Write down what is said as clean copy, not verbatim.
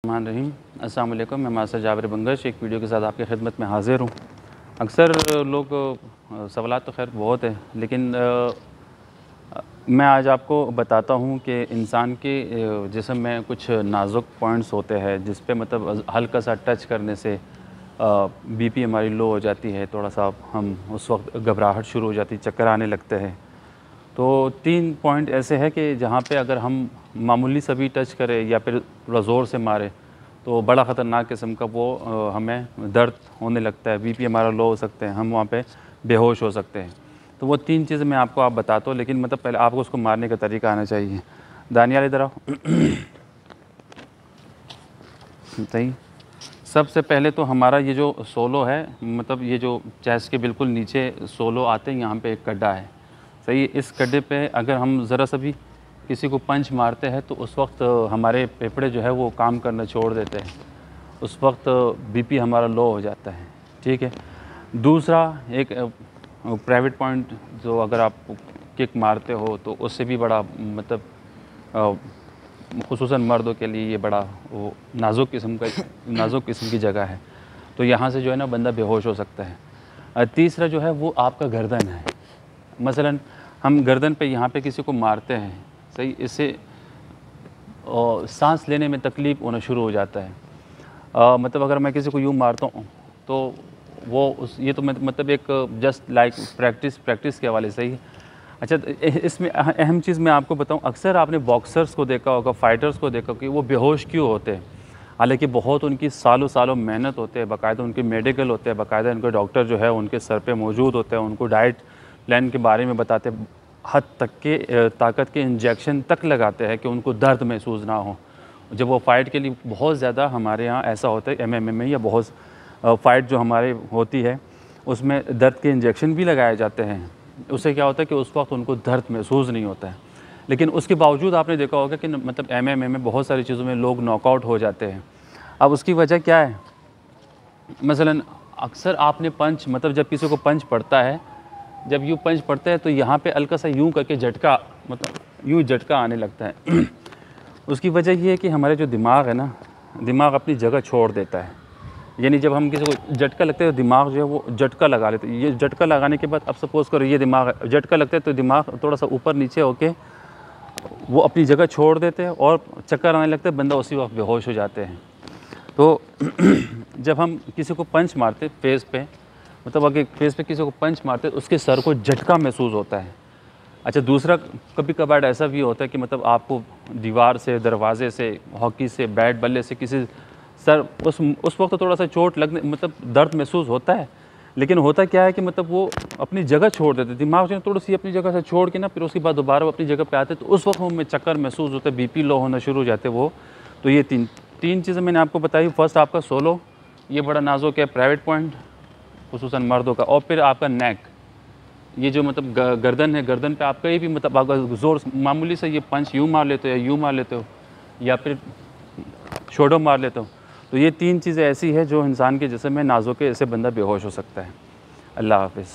रहीम। अस्सलाम वालेकुम। मैं मास्टर जाबिर बंगश एक वीडियो के साथ आपकी खिदमत में हाज़िर हूँ। अक्सर लोग सवालात तो खैर बहुत है, लेकिन मैं आज आपको बताता हूँ कि इंसान के जिस्म में कुछ नाजुक पॉइंट्स होते हैं जिस पे मतलब हल्का सा टच करने से बीपी हमारी लो हो जाती है, थोड़ा सा हम उस वक्त घबराहट शुरू हो जाती है, चक्कर आने लगते हैं। तो 3 पॉइंट ऐसे हैं कि जहाँ पे अगर हम मामूली सा भी टच करें या फिर थोड़ा ज़ोर से मारे तो बड़ा ख़तरनाक किस्म का वो हमें दर्द होने लगता है, बीपी हमारा लो हो सकते हैं, हम वहाँ पे बेहोश हो सकते हैं। तो वो 3 चीज़ें मैं आपको बताता हूँ, लेकिन मतलब पहले आपको उसको मारने का तरीका आना चाहिए। दानियाल इधर आओ। सही। सबसे पहले तो हमारा ये जो सोलो है, मतलब ये जो चेस्ट के बिल्कुल नीचे सोलो आते हैं, यहाँ पे एक गड्ढा है। सही। इस गड्ढे पे अगर हम ज़रा सा भी किसी को पंच मारते हैं तो उस वक्त हमारे फेफड़े जो है वो काम करना छोड़ देते हैं, उस वक्त बीपी हमारा लो हो जाता है। ठीक है। दूसरा एक प्राइवेट पॉइंट जो अगर आप किक मारते हो तो उससे भी बड़ा मतलब खुसूसन मर्दों के लिए ये बड़ा वो नाजुक किस्म की जगह है, तो यहाँ से जो है ना बंदा बेहोश हो सकता है। तीसरा जो है वो आपका गर्दन है। मसलन हम गर्दन पे यहाँ पे किसी को मारते हैं, सही, इससे सांस लेने में तकलीफ़ होना शुरू हो जाता है। मतलब अगर मैं किसी को यूँ मारता हूँ तो वो ये तो मतलब एक जस्ट लाइक प्रैक्टिस के हवाले से ही। अच्छा, इसमें अहम चीज़ मैं आपको बताऊँ, अक्सर आपने बॉक्सर्स को देखा होगा, फाइटर्स को देखा कि वो बेहोश क्यों होते हैं। हालांकि बहुत उनकी सालों सालों मेहनत होते हैं, बाकायदा उनके मेडिकल होते हैं, बाकायदा उनके डॉक्टर जो है उनके सर पे मौजूद होते हैं, उनको डाइट प्लान के बारे में बताते, हद तक के ताकत के इंजेक्शन तक लगाते हैं कि उनको दर्द महसूस ना हो। जब वो फ़ाइट के लिए बहुत ज़्यादा, हमारे यहाँ ऐसा होता है MMA में या बहुत फ़ाइट जो हमारे होती है उसमें दर्द के इंजेक्शन भी लगाए जाते हैं। उससे क्या होता है कि उस वक्त उनको दर्द महसूस नहीं होता है, लेकिन उसके बावजूद आपने देखा होगा कि मतलब MMA में बहुत सारी चीज़ों में लोग नॉकआउट हो जाते हैं। अब उसकी वजह क्या है? मसलन अक्सर आपने पंच, मतलब जब किसी को पंच पड़ता है, जब यूँ पंच पड़ता है तो यहाँ पे हल्का सा यूँ करके झटका, मतलब यूँ झटका आने लगता है। उसकी वजह ये है कि हमारे जो दिमाग है ना, दिमाग अपनी जगह छोड़ देता है। यानी जब हम किसी को झटका लगता है तो दिमाग जो है वो झटका लगा लेते हैं। ये झटका लगाने के बाद अब सपोज़ करो ये दिमाग झटका लगता है तो दिमाग थोड़ा सा ऊपर नीचे होके वो अपनी जगह छोड़ देते हैं और चक्कर आने लगता है, बंदा उसी वक्त बेहोश हो जाते हैं। तो जब हम किसी को पंच मारते फेस पे, मतलब अगर फेस पे किसी को पंच मारते तो उसके सर को झटका महसूस होता है। अच्छा, दूसरा कभी कभार ऐसा भी होता है कि मतलब आपको दीवार से, दरवाजे से, हॉकी से, बैट बल्ले से किसी सर उस वक्त थोड़ा सा चोट लगने, मतलब दर्द महसूस होता है, लेकिन होता क्या है कि मतलब वो अपनी जगह छोड़ देते, दिमाग जो है थोड़ी सी अपनी जगह से छोड़ के ना, फिर उसके बाद दोबारा वो अपनी जगह पे आते, तो उस वक्त हमें चक्कर महसूस होता है, बीपी लो होना शुरू हो जाते वो। तो ये तीन चीज़ें मैंने आपको बताई। फर्स्ट आपका सोलो, ये बड़ा नाजुक है, प्राइवेट पॉइंट खुसूसन मर्दों का, और फिर आपका नेक, ये जो मतलब गर्दन है, गर्दन पे आपका ये भी मतलब अगर ज़ोर मामूली से ये पंच यूँ मार लेते हो या यूँ मार लेते हो या फिर शोल्डर मार लेते हो, तो ये 3 चीज़ें ऐसी है जो इंसान के जिस्म में नाजुक है, इससे बंदा बेहोश हो सकता है। अल्लाह हाफ़िज़।